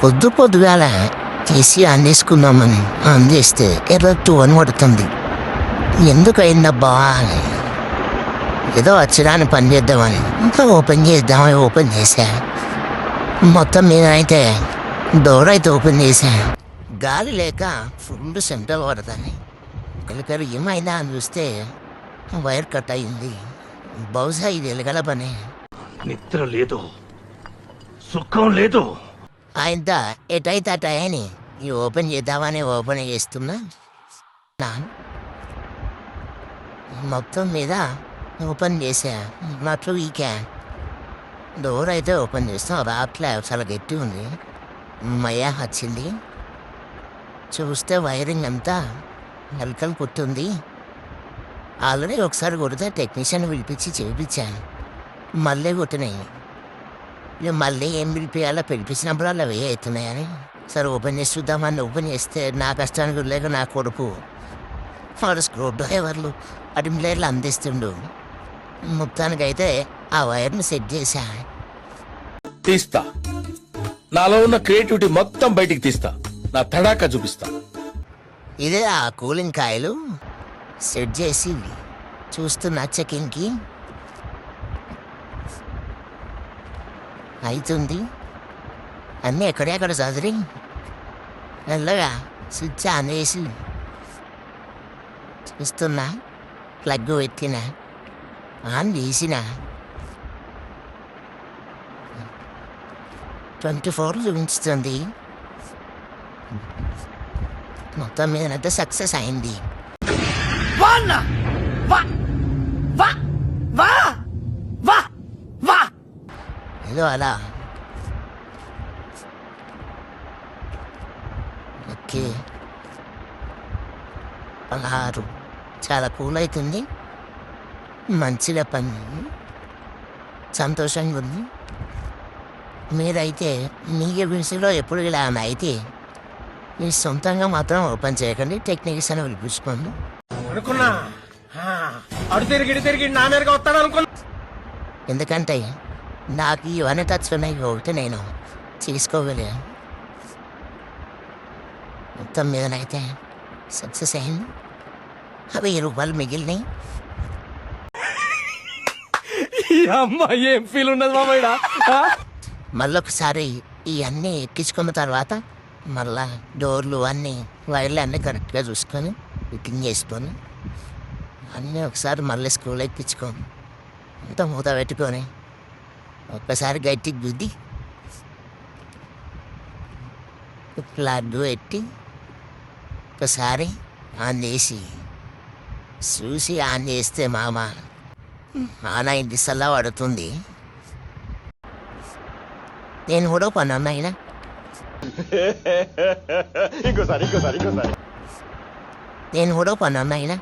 పొద్దు పొద్దుగాల తీసి అందేసుకుందామని అందేస్తే ఎర్రట్టు అని పడుతుంది. ఎందుకు అయిందబ్బా? ఏదో వచ్చిరాని పని చేద్దామని ఇంకా ఓపెన్ చేసా. మొత్తం మీద అయితే డోర్ అయితే ఓపెన్ చేసా. గాలి లేక ఫుల్ సెంటర్ పడుతుంది. కలికరు ఏమైందా అని చూస్తే వైర్ కట్ అయింది. బహుశా ఇది ఎలగల పని. నిద్ర లేదు, సుఖం లేదు. ఆయన ఎటైతే అటాయని ఈ ఓపెన్ చేద్దామని ఓపెన్ చేస్తున్నా. మొత్తం మీద ఓపెన్ చేసా. నట్లు వీకా డోర్ అయితే ఓపెన్ చేస్తాం. రాట్లే చాలా గట్టి ఉంది. మయా వచ్చింది. చూస్తే వైరింగ్ అంతా నలకలు పుట్టుంది. ఆల్రెడీ ఒకసారి కొడితే టెక్నీషియన్ పిలిపించి చేయించాను. మళ్ళీ కొట్టినాయి. ఇక మళ్ళీ ఏం పిలిపించాలో పిలిపించినప్పుడు అలా అవే అవుతున్నాయని సరే ఓపెన్ చేసి చూద్దామని ఓపెన్ చేస్తే నా కష్టానికి లేక నా కొడుకు వాడు స్క్రూ డ్రైవర్లు అడిమిలేర్లు అందిస్తుండు. మొత్తానికైతే ఆ వైర్ని సెట్ చేశా. తీస్తా, నాలో ఉన్న క్రియేటివిటీ మొత్తం బయటికి తీస్తా, నా తడాకా చూపిస్తా. ఇదే ఆ కూలింగ్ కాయలు సెట్ చేసి చూస్తున్నా. చెకింగ్కి అవుతుంది. అన్నీ ఎక్కడెక్కడ చదివి మెల్లగా స్విచ్ ఆన్ చేసి చూస్తున్నా. ప్లగ్ పెట్టిన ఆన్ చేసిన 24 చూపించుతుంది. మొత్తం మీదనంతా సక్సెస్ అయింది. ఏదో అలా ఓకే. 16 చాలా కూల్ అవుతుంది. మంచిగా పని, సంతోషంగా ఉంది. మీరైతే మీ బిజినెస్లో ఎప్పుడు ఇలా అయితే మీరు సొంతంగా మాత్రం ఓపెన్ చేయకండి. టెక్నీషియన్ పిలిపించుకోండి. అనుకున్నా అడు తిరిగి నా మీదగా వస్తాడు అనుకున్నా. ఎందుకంటే నాకు ఇవన్నీ టచ్ ఉన్నాయి ఒకటి నేను చేసుకోగలే. మొత్తం మీదనైతే సక్సెస్ అయింది. 1000 రూపాయలు మిగిలినాయి. అమ్మాయి ఏం ఫీల్ ఉన్నది మామయ్య. మళ్ళొకసారి ఇవన్నీ ఎక్కించుకున్న తర్వాత మళ్ళా డోర్లు అన్నీ వైర్లు అన్నీ కరెక్ట్గా చూసుకొని ఫిట్టింగ్ చేసుకొని అన్నీ ఒకసారి మళ్ళీ స్కూల్ ఎక్కించుకొని అంత మూత పెట్టుకొని ఒక్కసారి గట్టికి గుద్ది ప్లగ్ పెట్టి ఒకసారి ఆన్ చేసి చూసి ఆన్ చేస్తే మామ ఆన్ అయింది. సల్లా పడుతుంది. నేను కూడా పని అన్నాయినా ఇంకోసారి నేను కూడా పని అన్నాయినా